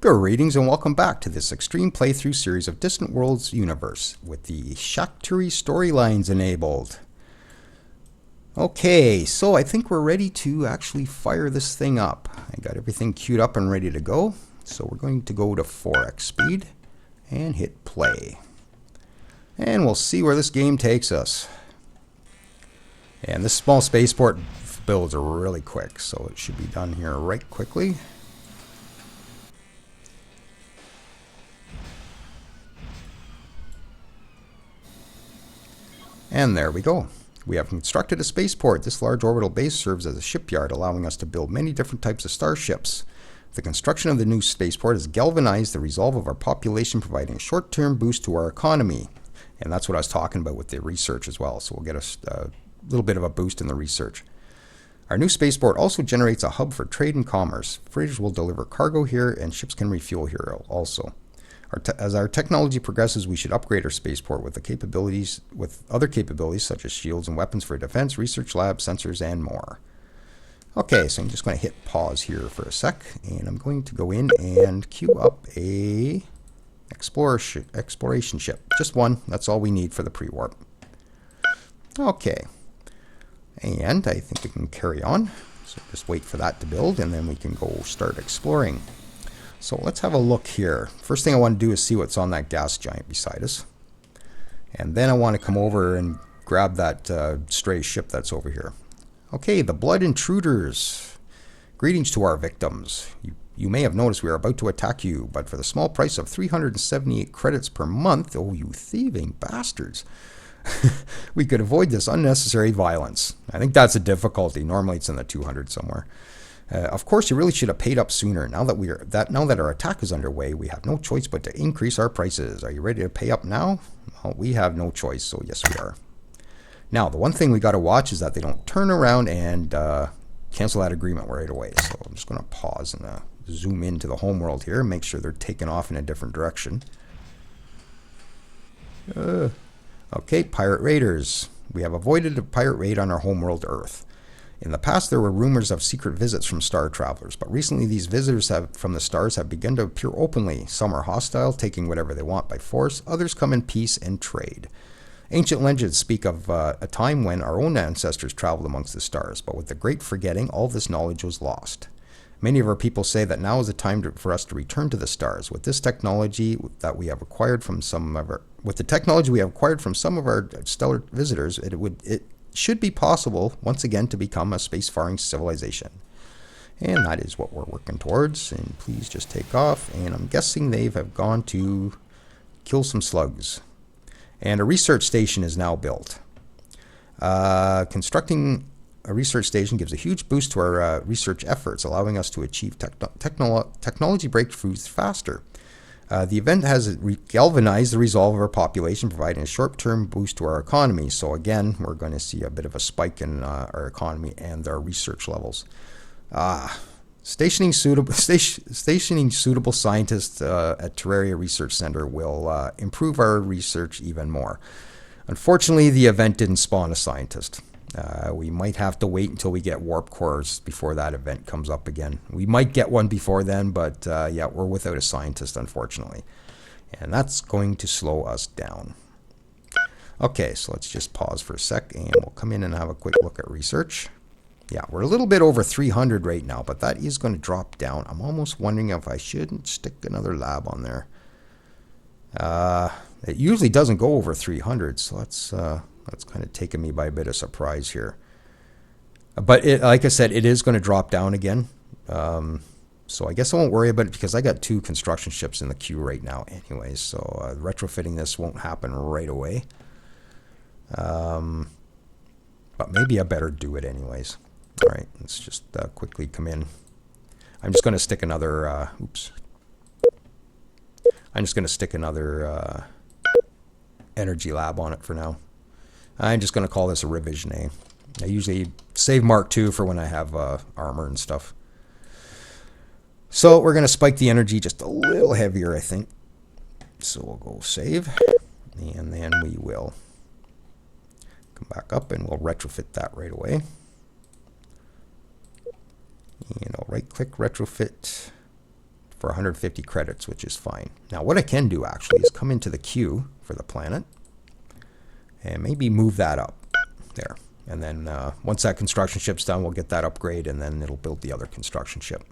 Greetings and welcome back to this extreme playthrough series of Distant Worlds universe with the Shakturi Story Lines enabled. Okay, so I think we're ready to actually fire this thing up. I got everything queued up and ready to go. So we're going to go to 4x speed and hit play. And we'll see where this game takes us. And this small spaceport builds are really quick, so it should be done here right quickly. And there we go. We have constructed a spaceport. This large orbital base serves as a shipyard, allowing us to build many different types of starships. The construction of the new spaceport has galvanized the resolve of our population, providing a short-term boost to our economy. And that's what I was talking about with the research as well. So we'll get a little bit of a boost in the research. Our new spaceport also generates a hub for trade and commerce. Freighters will deliver cargo here, and ships can refuel here also. As our technology progresses, we should upgrade our spaceport with other capabilities such as shields and weapons for defense, research labs, sensors, and more. Okay, so I'm just going to hit pause here for a sec, and I'm going to go in and queue up a exploration ship. Just one. That's all we need for the pre-warp. Okay, and I think we can carry on. So just wait for that to build, and then we can go start exploring. So let's have a look here. First thing I want to do is see what's on that gas giant beside us. And then I want to come over and grab that stray ship that's over here. Okay, the blood intruders. Greetings to our victims. You may have noticed we are about to attack you, but for the small price of 378 credits per month, oh, you thieving bastards, we could avoid this unnecessary violence. I think that's a difficulty. Normally it's in the 200 somewhere. Of course, you really should have paid up sooner. Now that our attack is underway, we have no choice but to increase our prices. Are you ready to pay up now? Well, we have no choice, so yes, we are. Now, the one thing we got to watch is that they don't turn around and cancel that agreement right away. So I'm just going to pause and zoom into the homeworld here and make sure they're taking off in a different direction. Okay, pirate raiders. We have avoided a pirate raid on our homeworld Earth. In the past, there were rumors of secret visits from star travelers, but recently these visitors from the stars have begun to appear openly. Some are hostile, taking whatever they want by force. Others come in peace and trade. Ancient legends speak of a time when our own ancestors traveled amongst the stars, but with the great forgetting, all this knowledge was lost. Many of our people say that now is the time for us to return to the stars. With this technology that we have acquired from some of our stellar visitors, it should be possible once again to become a spacefaring civilization. And that is what we're working towards. And please just take off. And I'm guessing they have gone to kill some slugs. And a research station is now built. Constructing a research station gives a huge boost to our research efforts, allowing us to achieve technology breakthroughs faster. The event has galvanized the resolve of our population, providing a short-term boost to our economy. So again, we're going to see a bit of a spike in our economy and our research levels. Stationing suitable scientists at Terraria Research Center will improve our research even more. Unfortunately, the event didn't spawn a scientist. We might have to wait until we get warp cores before that event comes up again. We might get one before then, but yeah, we're without a scientist, unfortunately. And that's going to slow us down. Okay, so let's just pause for a sec, and we'll come in and have a quick look at research. Yeah, we're a little bit over 300 right now, but that is going to drop down. I'm almost wondering if I shouldn't stick another lab on there. It usually doesn't go over 300, so that's kind of taken me by a bit of surprise here. But like I said, it is going to drop down again. So I guess I won't worry about it because I got 2 construction ships in the queue right now anyways. So retrofitting this won't happen right away. But maybe I better do it anyways. All right, let's just quickly come in. I'm just going to stick another... I'm just going to stick another energy lab on it for now. I'm just going to call this a revision A. I usually save Mark II for when I have armor and stuff. So we're going to spike the energy just a little heavier, I think. So we'll go save. And then we will come back up and we'll retrofit that right away. And I'll right click retrofit for 150 credits, which is fine. Now what I can do actually is come into the queue for the planet and maybe move that up there. And then once that construction ship's done, we'll get that upgrade and then it'll build the other construction ship.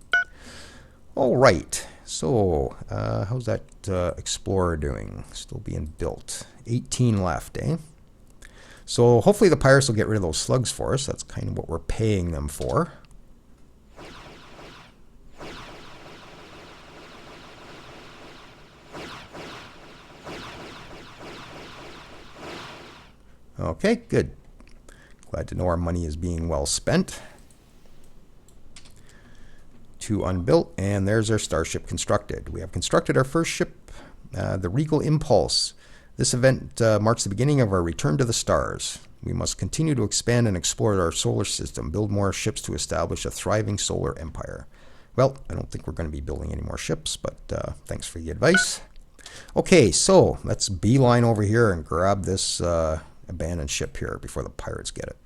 All right, so how's that Explorer doing? Still being built. 18 left, eh? So hopefully the pirates will get rid of those slugs for us. That's kind of what we're paying them for. Okay, good. Glad to know our money is being well spent. 2 unbuilt, and there's our starship constructed. We have constructed our first ship, the Regal Impulse. This event marks the beginning of our return to the stars. We must continue to expand and explore our solar system, build more ships to establish a thriving solar empire. Well, I don't think we're going to be building any more ships, but thanks for the advice. Okay, so let's beeline over here and grab this abandoned ship here before the pirates get it.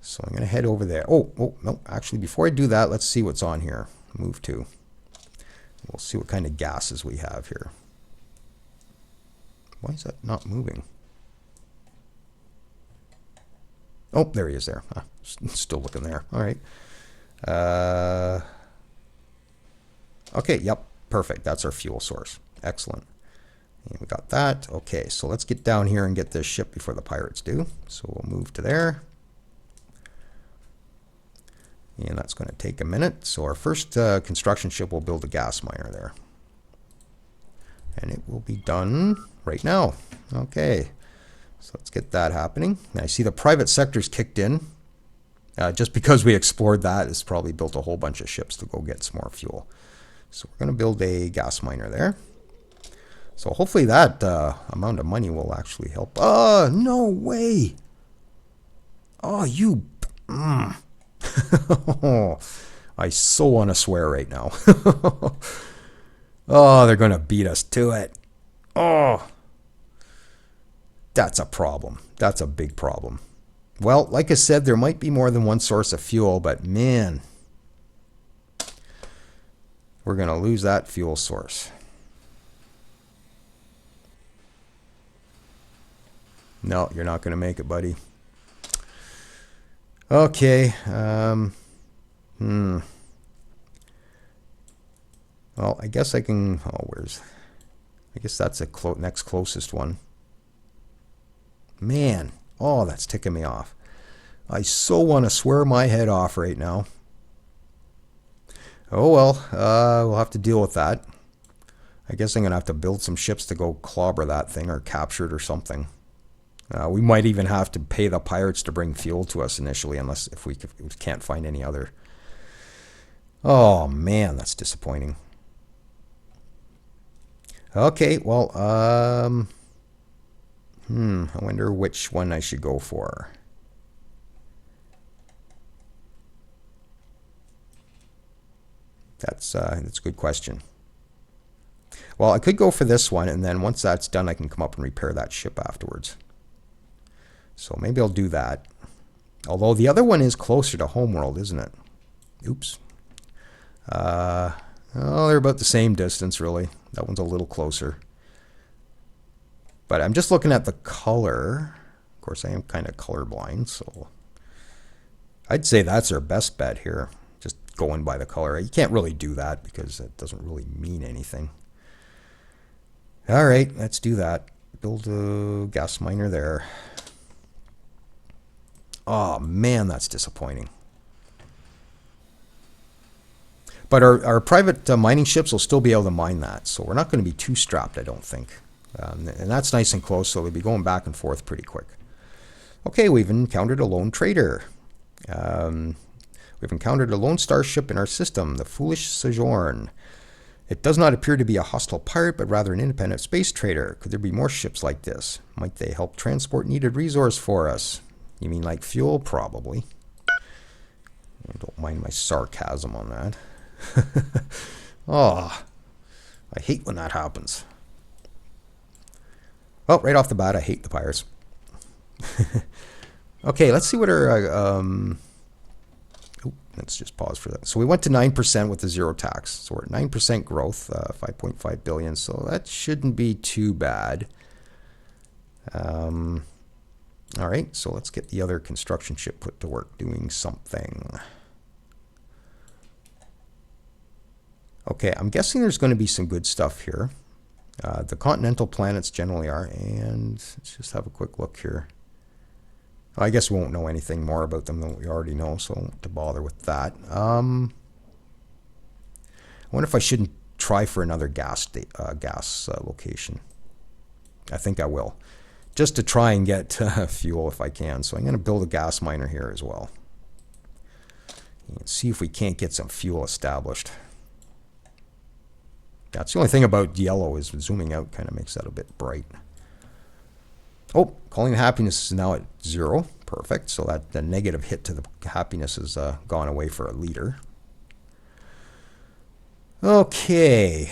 So I'm going to head over there. Oh, no, actually, before I do that, let's see what's on here. Move to. We'll see what kind of gases we have here. Why is that not moving? Oh, there he is there. Still looking there. All right. Okay, yep, perfect. That's our fuel source. Excellent. And we got that. Okay, so let's get down here and get this ship before the pirates do. So we'll move to there. And that's going to take a minute. So our first construction ship will build a gas miner there. And it will be done right now. Okay. So let's get that happening. And I see the private sector's kicked in. Just because we explored that, it's probably built a whole bunch of ships to go get some more fuel. So we're going to build a gas miner there. So hopefully that amount of money will actually help. Oh, no way. Oh, you... I so want to swear right now. Oh, they're going to beat us to it. Oh, that's a problem. That's a big problem. Well, like I said, there might be more than one source of fuel, but man, we're going to lose that fuel source. No, you're not going to make it, buddy. Okay. Well, I guess I can... Oh, where's... I guess that's the next closest one. Man. Oh, that's ticking me off. I so want to swear my head off right now. Oh, well. We'll have to deal with that. I guess I'm going to have to build some ships to go clobber that thing or capture it or something. We might even have to pay the pirates to bring fuel to us initially, unless if we can't find any other. Oh man, that's disappointing. Okay, well, I wonder which one I should go for. That's a good question. Well, I could go for this one, and then once that's done, I can come up and repair that ship afterwards. So maybe I'll do that. Although the other one is closer to Homeworld, isn't it? Oops. Oh, they're about the same distance, really. That one's a little closer. But I'm just looking at the color. Of course, I am kind of colorblind, so I'd say that's our best bet here. Just going by the color. You can't really do that because it doesn't really mean anything. All right, let's do that. Build a gas miner there. Oh, man, that's disappointing. But our private mining ships will still be able to mine that, so we're not going to be too strapped, I don't think. And that's nice and close, so they'll be going back and forth pretty quick. Okay, we've encountered a lone trader. We've encountered a lone starship in our system, the Foolish Sojourn. It does not appear to be a hostile pirate, but rather an independent space trader. Could there be more ships like this? Might they help transport needed resource for us? You mean like fuel? Probably. Don't mind my sarcasm on that. Oh, I hate when that happens. Well, right off the bat, I hate the pirates. Okay, let's see what our Oh, let's just pause for that. So we went to 9% with the zero tax. So we're at 9% growth, 5.5 billion. So that shouldn't be too bad. All right, so let's get the other construction ship put to work doing something. Okay, I'm guessing there's going to be some good stuff here. The continental planets generally are. And let's just have a quick look here. I guess we won't know anything more about them than we already know, so I won't bother with that. I wonder if I shouldn't try for another gas location. I think I will, just to try and get fuel if I can. So I'm going to build a gas miner here as well. And see if we can't get some fuel established. That's the only thing about yellow is zooming out kind of makes that a bit bright. Oh, calling the happiness is now at 0. Perfect. So that the negative hit to the happiness has gone away for a leader. Okay.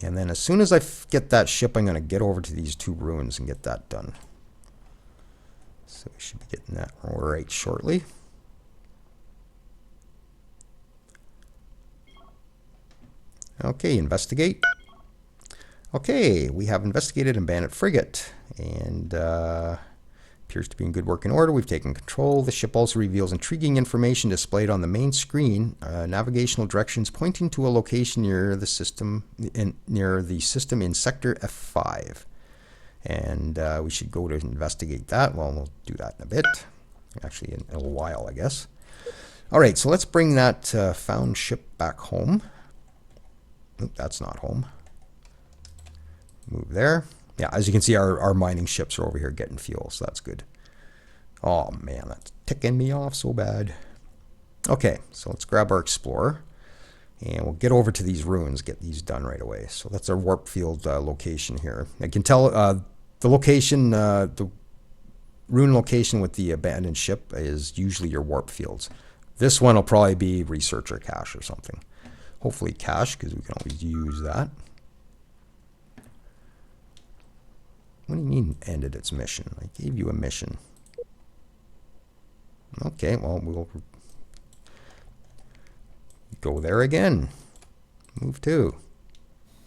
And then as soon as I get that ship, I'm going to get over to these 2 ruins and get that done. So we should be getting that right shortly. Okay, investigate. Okay, we have investigated a bandit frigate, and appears to be in good working order. We've taken control. The ship also reveals intriguing information displayed on the main screen, navigational directions pointing to a location near the system in sector F5. And we should go to investigate that. Well, we'll do that in a bit. Actually, in a while, I guess. All right, so let's bring that found ship back home. Oop, that's not home. Move there. Yeah, as you can see, our mining ships are over here getting fuel, so that's good. Oh, man, that's ticking me off so bad. Okay, so let's grab our explorer, and we'll get over to these ruins, get these done right away. So that's our warp field location here. I can tell the location, the rune location with the abandoned ship is usually your warp fields. This one will probably be researcher cache or something. Hopefully cache, because we can always use that. What do you mean ended its mission? I gave you a mission. Okay, well, we'll go there again. Move to.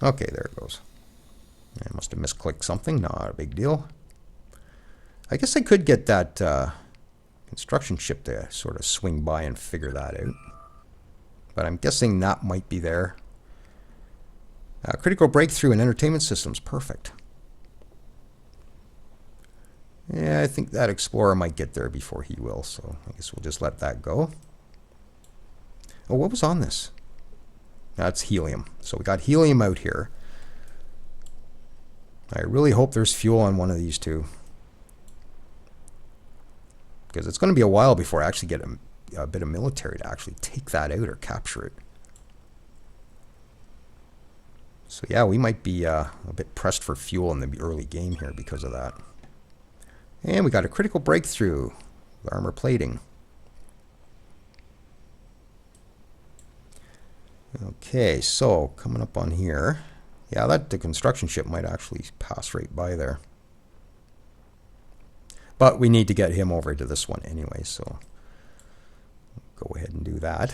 Okay, there it goes. I must have misclicked something. Not a big deal. I guess I could get that construction ship to sort of swing by and figure that out. But I'm guessing that might be there. Critical breakthrough in entertainment systems. Perfect. Yeah, I think that explorer might get there before he will, so I guess we'll just let that go. Oh, what was on this? That's helium. So we got helium out here. I really hope there's fuel on one of these 2. Because it's going to be a while before I actually get a bit of military to actually take that out or capture it. So yeah, we might be a bit pressed for fuel in the early game here because of that. And we got a critical breakthrough with armor plating. Okay, so coming up on here. Yeah, the construction ship might actually pass right by there. But we need to get him over to this one anyway, so go ahead and do that.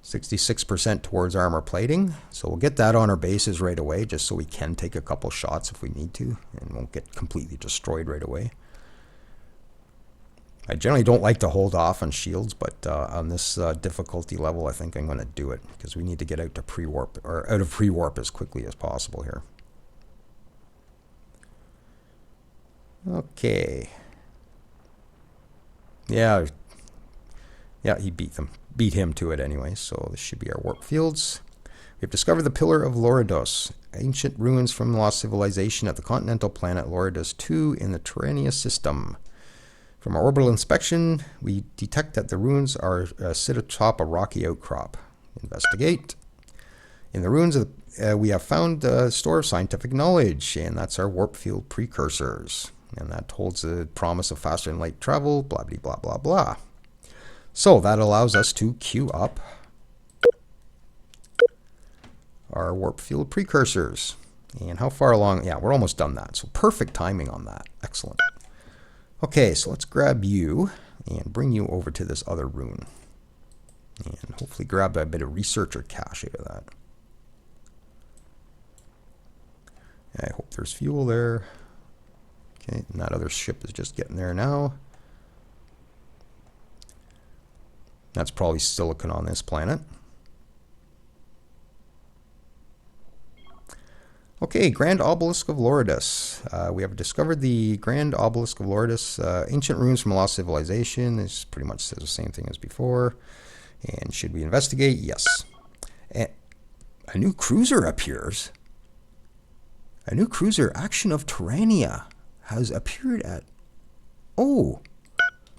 66% towards armor plating. So we'll get that on our bases right away, just so we can take a couple shots if we need to, and won't get completely destroyed right away. I generally don't like to hold off on shields, but on this difficulty level, I think I'm going to do it, because we need to get out to pre-warp, or out of pre-warp as quickly as possible here. Okay. Yeah, he beat him to it anyway, so this should be our warp fields. We've discovered the Pillar of Loredos, ancient ruins from lost civilization at the continental planet Loredos 2 in the Terrania system. From our orbital inspection, we detect that the ruins sit atop a rocky outcrop. Investigate. In the ruins, we have found a store of scientific knowledge, and that's our warp field precursors. And that holds the promise of faster than light travel, blah, blah, blah, blah, blah. So that allows us to queue up our warp field precursors. And how far along? Yeah, we're almost done that. So perfect timing on that. Excellent. Okay, so let's grab you and bring you over to this other rune. And hopefully grab a bit of researcher cache out of that. I hope there's fuel there. Okay, and that other ship is just getting there now. That's probably silicon on this planet. Okay, Grand Obelisk of Lourdes. We have discovered the Grand Obelisk of Lourdes. Ancient ruins from a lost civilization. This pretty much says the same thing as before. And should we investigate? Yes. And a new cruiser appears. A new cruiser, Action of Tyrannia, has appeared at... Oh,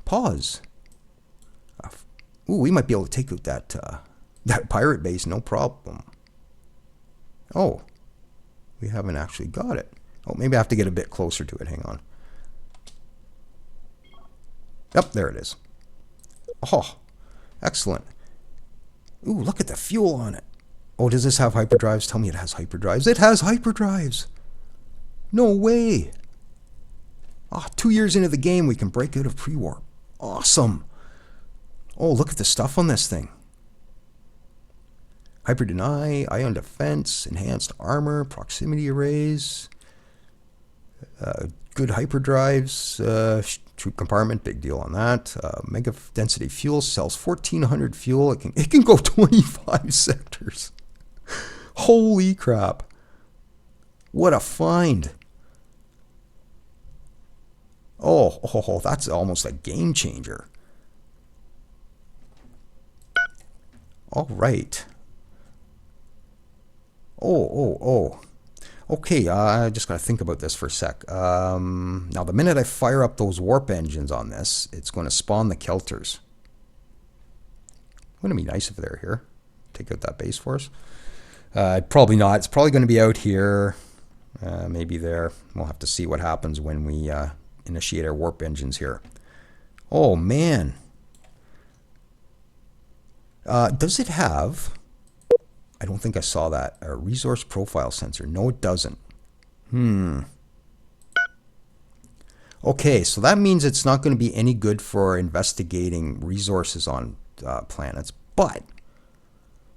pause. Ooh, we might be able to take out that pirate base, no problem. Oh, we haven't actually got it. Oh, maybe I have to get a bit closer to it. Hang on. Yep, there it is. Oh, excellent. Ooh, look at the fuel on it. Oh, does this have hyperdrives? Tell me it has hyperdrives. It has hyperdrives. No way. Oh, 2 years into the game, we can break out of PreWarp. Awesome. Oh, look at the stuff on this thing. Hyper deny, ion defense, enhanced armor, proximity arrays, good hyperdrives, troop compartment, big deal on that. Mega density fuel cells, 1400 fuel. It can go 25 sectors. Holy crap. What a find. Oh, that's almost a game changer. All right. Oh. Okay, I just got to think about this for a sec. Now, the minute I fire up those warp engines on this, it's going to spawn the Kelters. Wouldn't it be nice if they're here? Take out that base for us? Probably not. It's probably going to be out here. Maybe there. We'll have to see what happens when we initiate our warp engines here. Oh, man. Does it have... I don't think I saw that. A resource profile sensor. No, it doesn't. Okay, so that means it's not going to be any good for investigating resources on planets, but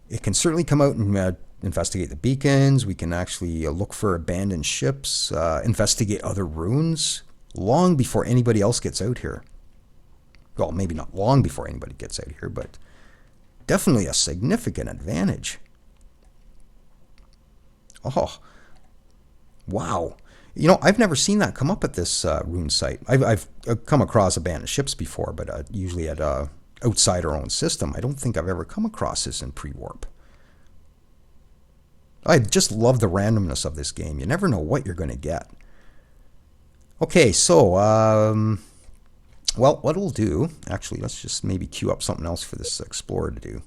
it can certainly come out and investigate the beacons. We can actually look for abandoned ships, investigate other ruins long before anybody else gets out here. Well, maybe not long before anybody gets out here, but definitely a significant advantage. Oh, wow. You know, I've never seen that come up at this rune site. I've come across abandoned ships before, but usually at outside our own system. I don't think I've ever come across this in PreWarp. I just love the randomness of this game. You never know what you're going to get. Okay, so, well, what we'll do, actually, let's just maybe queue up something else for this explorer to do.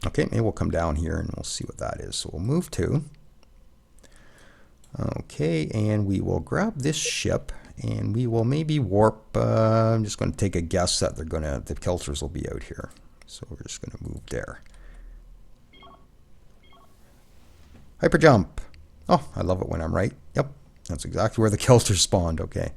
Okay, maybe we'll come down here and we'll see what that is. So we'll move to. Okay, and we will grab this ship and we will maybe warp. I'm just going to take a guess that the Kelters will be out here. So we're just going to move there. Hyper jump. Oh, I love it when I'm right. Yep, that's exactly where the Kelters spawned. Okay.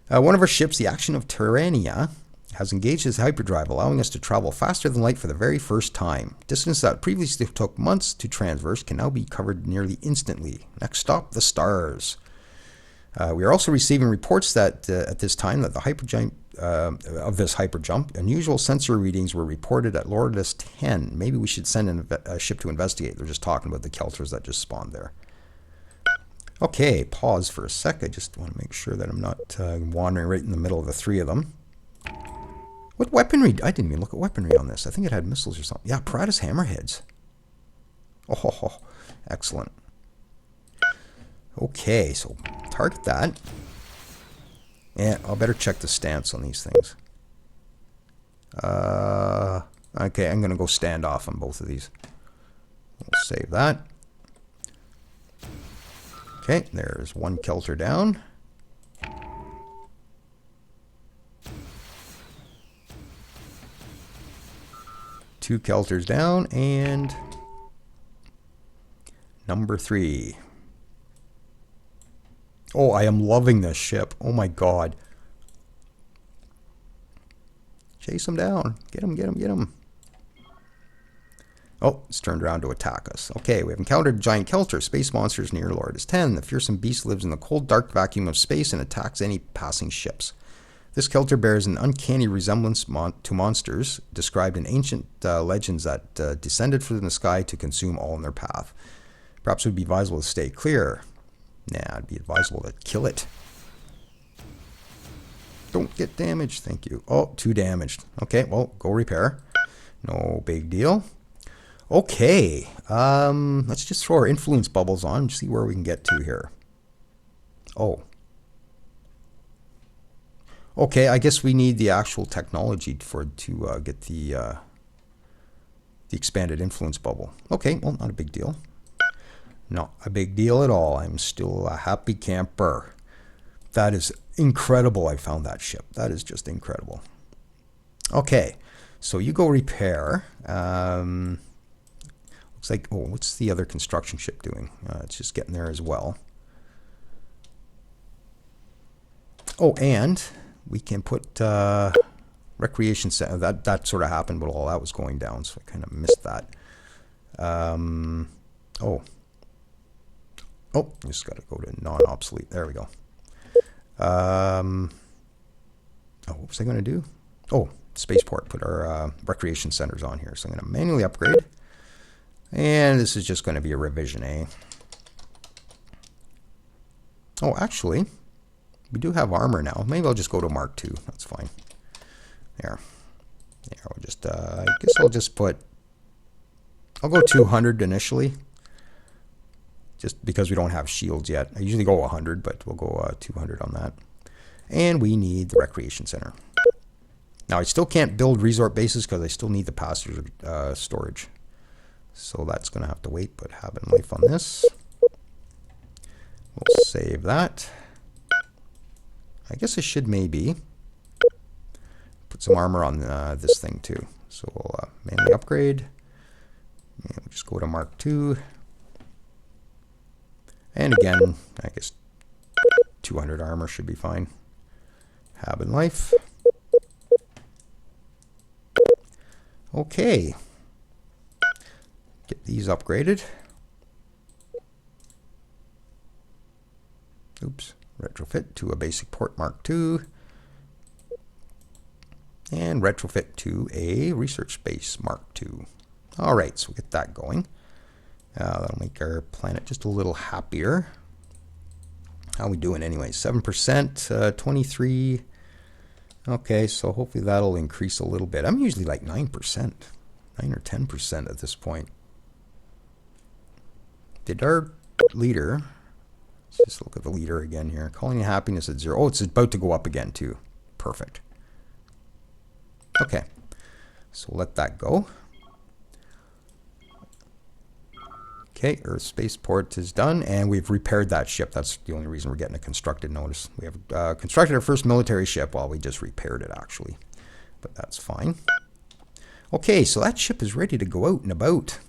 One of our ships, the Action of Tyrannia, has engaged its hyperdrive, allowing us to travel faster than light for the very first time. Distance that previously took months to traverse can now be covered nearly instantly. Next stop, the stars. We are also receiving reports that at this time that the hyperjump, unusual sensor readings were reported at Lourdes 10. Maybe we should send a ship to investigate. They're just talking about the Kelters that just spawned there. Okay, pause for a sec. I just want to make sure that I'm not wandering right in the middle of the three of them. What weaponry? I didn't even look at weaponry on this. I think it had missiles or something. Yeah, Paratus hammerheads. Oh, excellent. Okay, so target that. Yeah, I'll better check the stance on these things. Okay, I'm going to go stand off on both of these. We'll save that. Okay, there's one Kelter down. Two Kelters down, and number 3. Oh, I am loving this ship. Oh my god. Chase him down. Get him, get him, get him. Oh, it's turned around to attack us. Okay, we have encountered a giant Kelter. Space monsters near Lord is 10. The fearsome beast lives in the cold, dark vacuum of space and attacks any passing ships. This Kelter bears an uncanny resemblance to monsters described in ancient legends that descended from the sky to consume all in their path. Perhaps it would be advisable to stay clear. Nah, it'd be advisable to kill it. Don't get damaged. Thank you. Oh, 2 damaged. Okay, well, go repair. No big deal. Okay, let's just throw our influence bubbles on and see where we can get to here. Oh. Okay, I guess we need the actual technology to get the expanded influence bubble. Okay, well, not a big deal. Not a big deal at all. I'm still a happy camper. That is incredible. I found that ship. That is just incredible. Okay, so you go repair. Looks like, oh, what's the other construction ship doing? It's just getting there as well. Oh, and we can put recreation center. That sort of happened, but all that was going down, so I kind of missed that. Oh, just got to go to non-obsolete. There we go. Oh, what was I going to do? Oh, spaceport. Put our recreation centers on here. So I'm going to manually upgrade. And this is just going to be a revision, eh? Oh, actually, we do have armor now. Maybe I'll just go to Mark II. That's fine. There. There, we'll just, I guess I'll just put, I'll go 200 initially. Just because we don't have shields yet. I usually go 100, but we'll go 200 on that. And we need the recreation center. Now, I still can't build resort bases because I still need the passenger storage. So that's going to have to wait, but having life on this. We'll save that. I guess I should maybe put some armor on this thing too. So we'll manually upgrade. And we'll just go to Mark II. And again, I guess 200 armor should be fine. Having life. Okay. Get these upgraded. Oops. Retrofit to a basic port Mark II. And retrofit to a research base Mark II. Alright, so we'll get that going. That'll make our planet just a little happier. How are we doing anyway? 7%, 23. Okay, so hopefully that'll increase a little bit. I'm usually like 9%, 9 or 10% at this point. Did our leader, let's just look at the leader again here. Colony happiness at 0. Oh, it's about to go up again too. Perfect. Okay, so let that go. Okay, Earth spaceport is done, and we've repaired that ship. That's the only reason we're getting a constructed notice. We have constructed our first military ship while we just repaired it, actually. But that's fine. Okay, so that ship is ready to go out and about.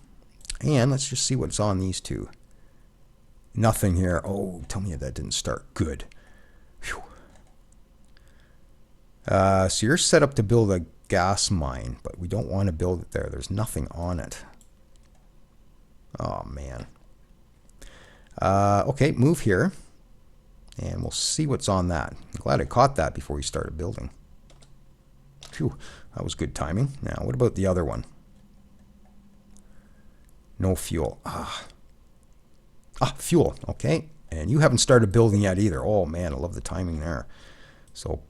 And let's just see what's on these two. Nothing here. Oh, tell me that didn't start. Good. Whew. So you're set up to build a gas mine, but we don't want to build it there. There's nothing on it. Oh, man. Okay, move here. And we'll see what's on that. I'm glad I caught that before we started building. Phew, that was good timing. Now, what about the other one? No fuel. Fuel. Okay. And you haven't started building yet either. Oh, man, I love the timing there. So,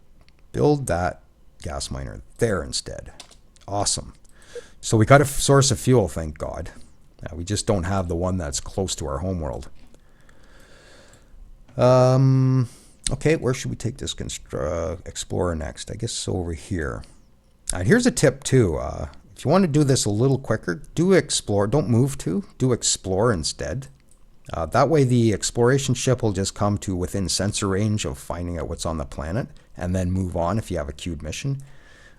build that gas miner there instead. Awesome. So, we got a source of fuel, thank God. We just don't have the one that's close to our homeworld. Okay, where should we take this explorer next? I guess over here. And here's a tip too. If you want to do this a little quicker, do explore. Don't move to. Do explore instead. That way the exploration ship will just come to within sensor range of finding out what's on the planet and then move on if you have a queued mission.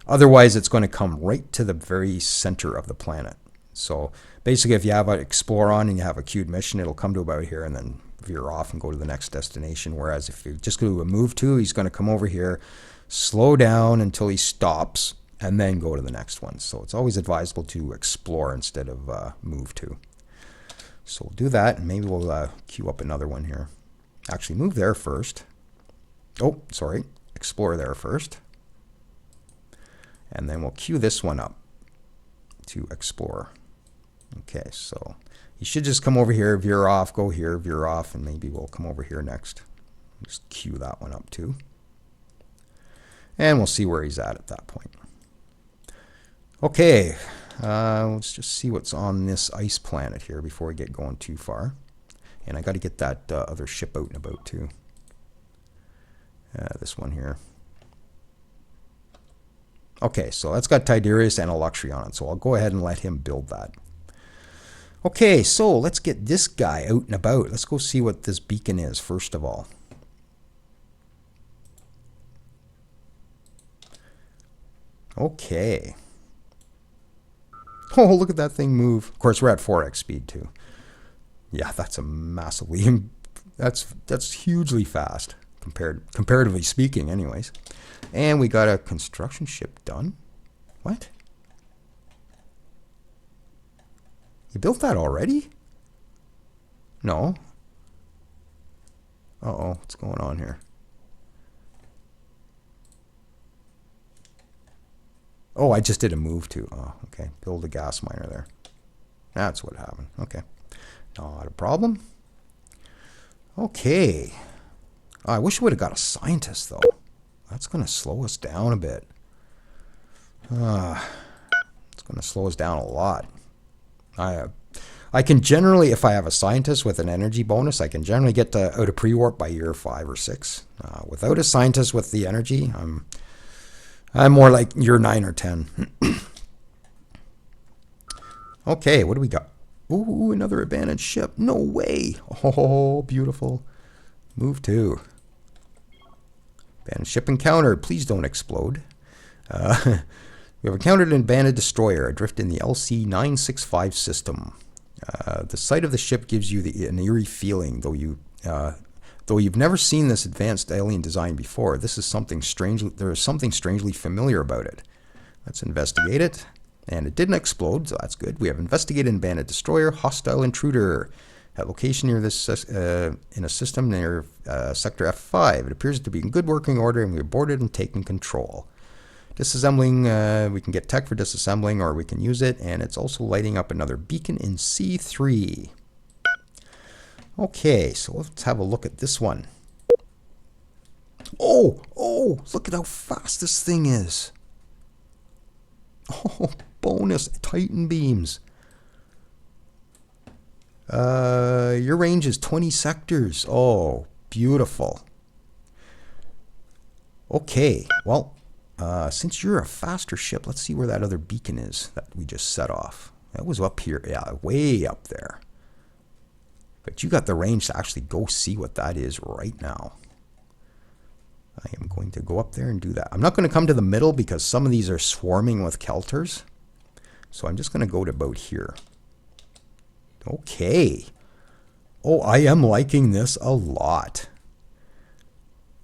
Otherwise, it's going to come right to the very center of the planet. So basically, if you have an explore on and you have a queued mission, it'll come to about here and then veer off and go to the next destination. Whereas if you just do a move to, he's going to come over here, slow down until he stops, and then go to the next one. So it's always advisable to explore instead of move to. So we'll do that, and maybe we'll queue up another one here. Actually, move there first. Oh, sorry. Explore there first. And then we'll queue this one up to explore. Okay, so you should just come over here, veer off, go here, veer off, and maybe we'll come over here next. Just queue that one up too. And we'll see where he's at that point. Okay, let's just see what's on this ice planet here before we get going too far. And I got to get that other ship out and about too. This one here. Okay, so that's got Tiberius and a luxury on it, so I'll go ahead and let him build that. Okay, so let's get this guy out and about. Let's go see what this beacon is, first of all. Okay. Oh, look at that thing move. Of course, we're at 4x speed, too. Yeah, that's a massively... That's hugely fast, comparatively speaking, anyways. And we got a construction ship done. What? You built that already? No. Uh-oh, what's going on here? Oh, I just did a move to. Oh, okay. Build a gas miner there. That's what happened. Okay. Not a problem. Okay. Oh, I wish we would have got a scientist, though. That's going to slow us down a bit. It's going to slow us down a lot. I can generally, if I have a scientist with an energy bonus, I can generally get out of pre-warp by year 5 or 6. Without a scientist with the energy, I'm more like year 9 or 10. Okay, what do we got? Ooh, another abandoned ship. No way. Oh, beautiful. Move to. Abandoned ship encountered. Please don't explode. We have encountered an abandoned destroyer adrift in the LC-965 system. The sight of the ship gives you an eerie feeling, though you've never seen this advanced alien design before. There is something strangely familiar about it. Let's investigate it. And it didn't explode, so that's good. We have investigated an abandoned destroyer, hostile intruder. At location near this in a system near sector F5. It appears to be in good working order, and we aborted and taken control. Disassembling, we can get tech for disassembling, or we can use it, and it's also lighting up another beacon in C3. Okay, so let's have a look at this one. Oh, look at how fast this thing is. Oh, bonus Titan beams. Your range is 20 sectors. Oh, beautiful. Okay, well, since you're a faster ship, let's see where that other beacon is that we just set off. That was up here, yeah, way up there. But you got the range to actually go see what that is right now. I am going to go up there and do that. I'm not going to come to the middle because some of these are swarming with Kelters. So I'm just going to go to about here. Okay. Oh, I am liking this a lot.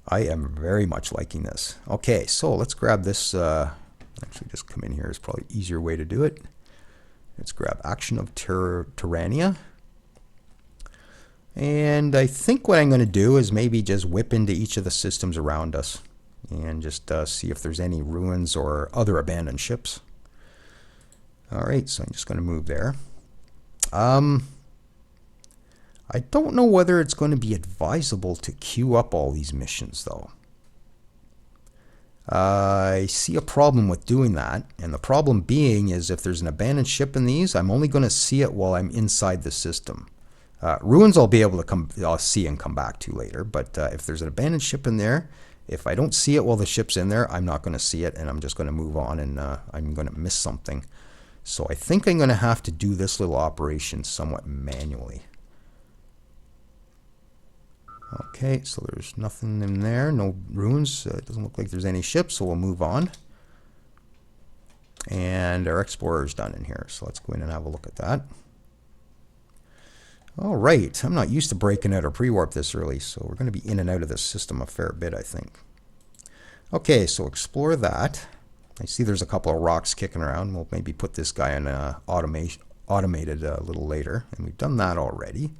I am very much liking this. Okay, so let's grab this. Actually, just come in here is probably an easier way to do it. Let's grab Action of Tyrannia. And I think what I'm going to do is maybe just whip into each of the systems around us and just see if there's any ruins or other abandoned ships. All right, so I'm just going to move there. I don't know whether it's going to be advisable to queue up all these missions, though. I see a problem with doing that, and the problem being is if there's an abandoned ship in these, I'm only going to see it while I'm inside the system. Ruins I'll be able to see and come back to later, but if there's an abandoned ship in there, if I don't see it while the ship's in there, I'm not going to see it, and I'm just going to move on, and I'm going to miss something. So I think I'm going to have to do this little operation somewhat manually. Okay, so there's nothing in there, no ruins. It doesn't look like there's any ships, so we'll move on. And our explorer's done in here, so let's go in and have a look at that. All right, I'm not used to breaking out of pre-warp this early, so we're going to be in and out of this system a fair bit, I think. Okay, so explore that. I see there's a couple of rocks kicking around. We'll maybe put this guy in automated a little later, and we've done that already.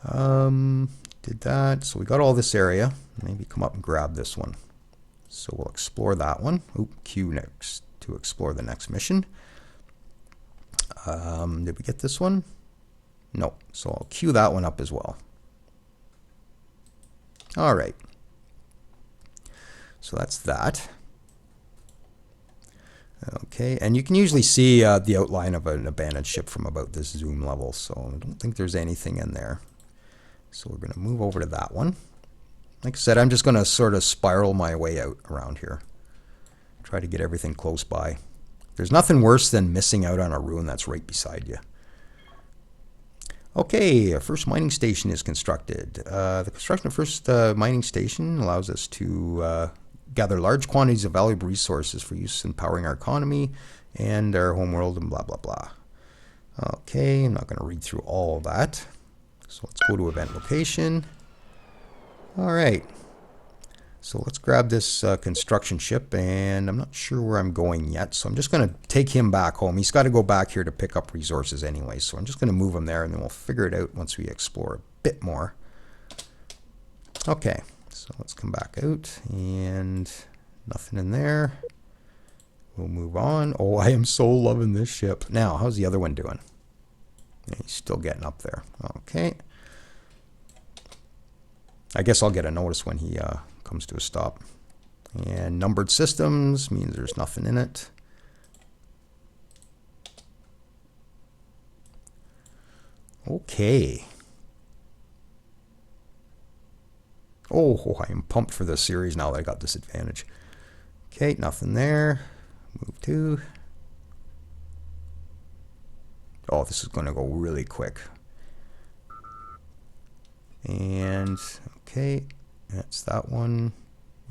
Did that, so we got all this area. Maybe come up and grab this one. So we'll explore that one. Oop, Q next to explore the next mission. Did we get this one? No, so I'll queue that one up as well. All right. So that's that. Okay, and you can usually see the outline of an abandoned ship from about this zoom level, so I don't think there's anything in there. So we're going to move over to that one. Like I said, I'm just going to sort of spiral my way out around here. Try to get everything close by. There's nothing worse than missing out on a ruin that's right beside you. Okay, our first mining station is constructed. The construction of first mining station allows us to gather large quantities of valuable resources for use in powering our economy and our homeworld and blah, blah, blah. Okay, I'm not going to read through all of that. So let's go to event location. All right. So let's grab this construction ship, and I'm not sure where I'm going yet, so I'm just going to take him back home. He's got to go back here to pick up resources anyway, so I'm just going to move him there, and then we'll figure it out once we explore a bit more. Okay, so let's come back out, and nothing in there. We'll move on. Oh, I am so loving this ship. Now, how's the other one doing? Yeah, he's still getting up there. Okay. I guess I'll get a notice when he comes to a stop. And numbered systems means there's nothing in it. Okay. Oh, I am pumped for this series now that I got this advantage. Okay, nothing there. Move to. Oh, this is going to go really quick. And, okay, that's that one.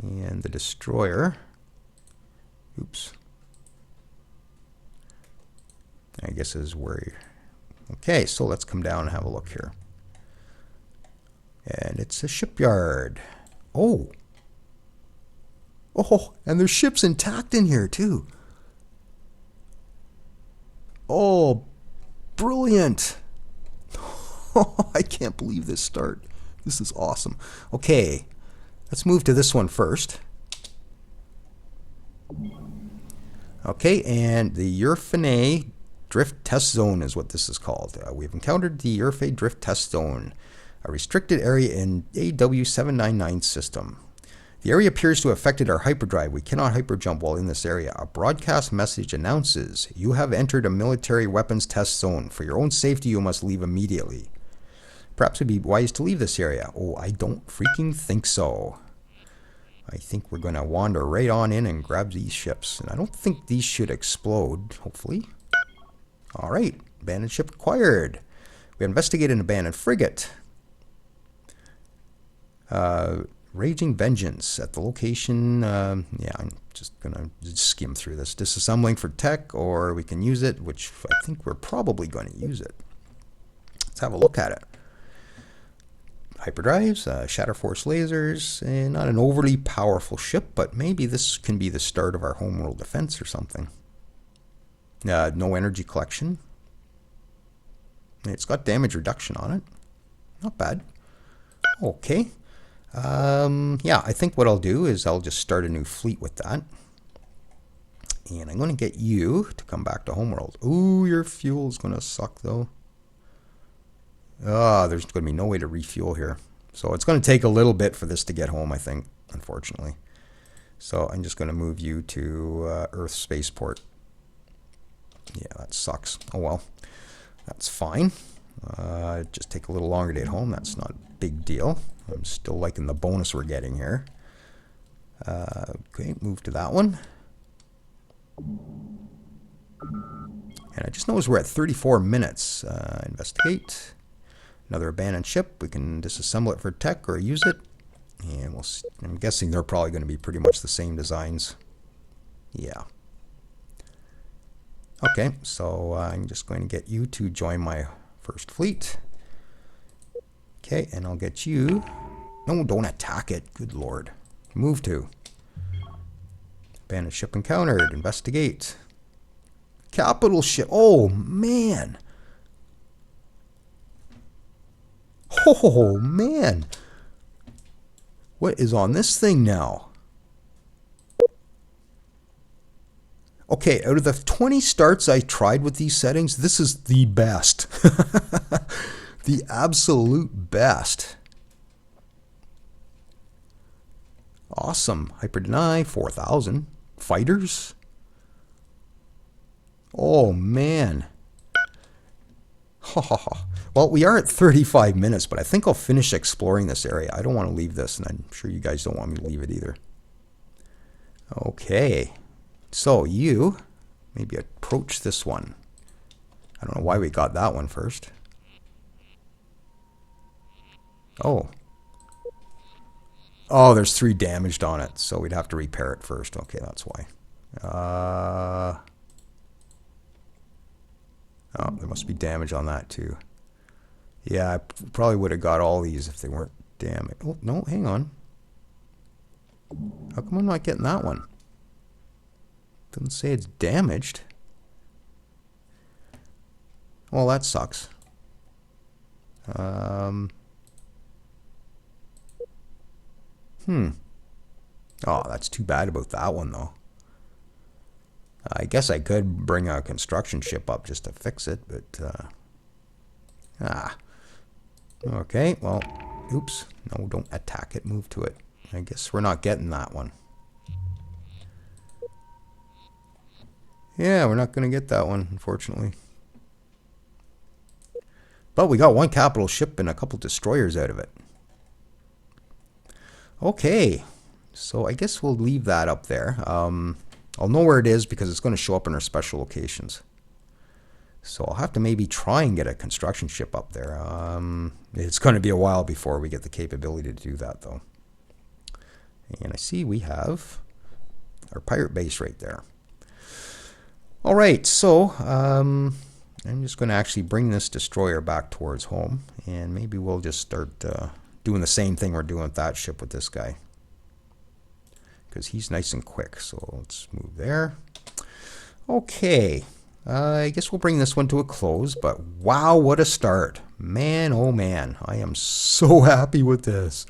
And the destroyer. Oops. I guess is where. Okay, so let's come down and have a look here. And it's a shipyard. Oh. Oh, and there's ships intact in here too. Oh, brilliant. I can't believe this start. This is awesome. Okay, let's move to this one first. Okay, and the Influeunce Drift Test Zone is what this is called. We've encountered the Influeunce Drift Test Zone, a restricted area in AW799 system. The area appears to have affected our hyperdrive. We cannot hyperjump while in this area. A broadcast message announces, "You have entered a military weapons test zone. For your own safety, you must leave immediately." Perhaps it would be wise to leave this area. Oh, I don't freaking think so. I think we're going to wander right on in and grab these ships. And I don't think these should explode, hopefully. All right, abandoned ship acquired. We investigated an abandoned frigate. Raging Vengeance at the location. Yeah, I'm just going to skim through this. Disassembling for tech, or we can use it, which I think we're probably going to use it. Let's have a look at it. Hyperdrives, Shatterforce lasers, and not an overly powerful ship, but maybe this can be the start of our homeworld defense or something. No energy collection. It's got damage reduction on it. Not bad. Okay. Yeah, I think what I'll do is I'll just start a new fleet with that. And I'm going to get you to come back to homeworld. Ooh, your fuel's going to suck though. There's going to be no way to refuel here. So it's going to take a little bit for this to get home, I think, unfortunately. So I'm just going to move you to Earth Spaceport. Yeah, that sucks. Oh well, that's fine. Just take a little longer to get home. That's not a big deal. I'm still liking the bonus we're getting here. Okay, move to that one. And I just noticed we're at 34 minutes. Investigate. Another abandoned ship. We can disassemble it for tech or use it. And we'll see. I'm guessing they're probably going to be pretty much the same designs. Yeah. Okay, so I'm just going to get you to join my first fleet. Okay, and I'll get you. No, don't attack it. Good lord. Move to. Abandoned ship encountered. Investigate. Capital ship. Oh, man. Oh, man. What is on this thing now? Okay, out of the 20 starts I tried with these settings, this is the best. The absolute best. Awesome. Hyper deny, 4,000. Fighters. Oh, man. Well, we are at 35 minutes, but I think I'll finish exploring this area. I don't want to leave this, and I'm sure you guys don't want me to leave it either. Okay. So you maybe approach this one. I don't know why we got that one first. Oh. Oh, there's 3 damaged on it, so we'd have to repair it first. Okay, that's why. Oh, there must be damage on that too. Yeah, I probably would have got all these if they weren't damaged. Oh, no, hang on. How come I'm not getting that one? Doesn't say it's damaged. Well, that sucks. Oh, that's too bad about that one, though. I guess I could bring a construction ship up just to fix it, but... Okay, well, oops. No, don't attack it. Move to it. I guess we're not getting that one. Yeah, we're not going to get that one, unfortunately. But we got 1 capital ship and a couple destroyers out of it. Okay, so I guess we'll leave that up there. I'll know where it is because it's going to show up in our special locations. So I'll have to maybe try and get a construction ship up there. It's going to be a while before we get the capability to do that, though. And I see we have our pirate base right there. All right, so I'm just going to actually bring this destroyer back towards home, and maybe we'll just start doing the same thing we're doing with that ship with this guy, because he's nice and quick. So let's move there. Okay, I guess we'll bring this one to a close, but wow, what a start. Man, oh man, I am so happy with this.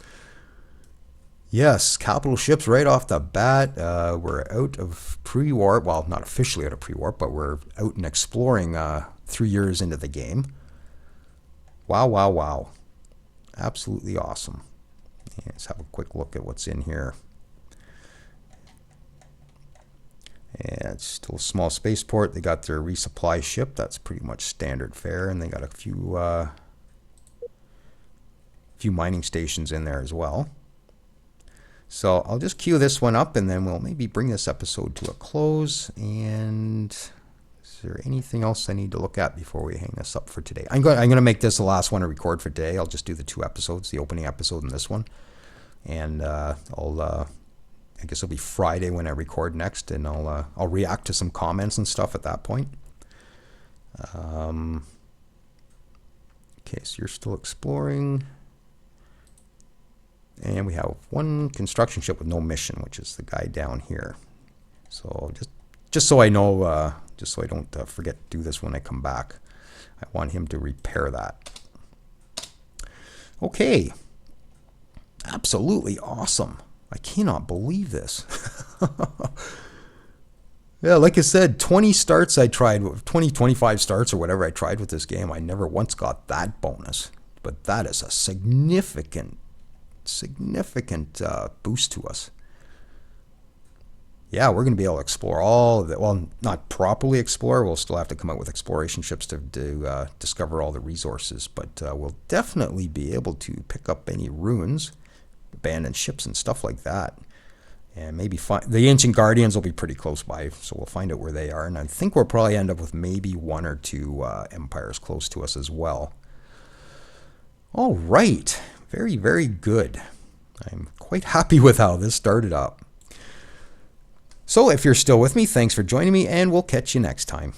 Yes, capital ships right off the bat. We're out of pre-warp. Well, not officially out of pre-warp, but we're out and exploring 3 years into the game. Wow, wow, wow. Absolutely awesome. Let's have a quick look at what's in here. Yeah, it's still a small spaceport. They got their resupply ship. That's pretty much standard fare. And they got a few mining stations in there as well. So I'll just queue this one up, and then we'll maybe bring this episode to a close. And is there anything else I need to look at before we hang this up for today? I'm going to make this the last one to record for today. I'll just do the 2 episodes, the opening episode and this one. And I guess it'll be Friday when I record next, and I'll react to some comments and stuff at that point. Okay, so you're still exploring. And we have 1 construction ship with no mission, which is the guy down here. So just so I know, just so I don't forget to do this when I come back, I want him to repair that. Okay. Absolutely awesome. I cannot believe this. Yeah, like I said, 20 starts I tried, 20, 25 starts or whatever I tried with this game. I never once got that bonus. But that is a significant boost to us. Yeah, we're going to be able to explore all of it. Well, not properly explore. We'll still have to come out with exploration ships to discover all the resources. But we'll definitely be able to pick up any ruins, abandoned ships and stuff like that. And maybe find the Ancient Guardians will be pretty close by, so we'll find out where they are. And I think we'll probably end up with maybe 1 or 2 empires close to us as well. All right. Very, very good. I'm quite happy with how this started up. So if you're still with me, thanks for joining me, and we'll catch you next time.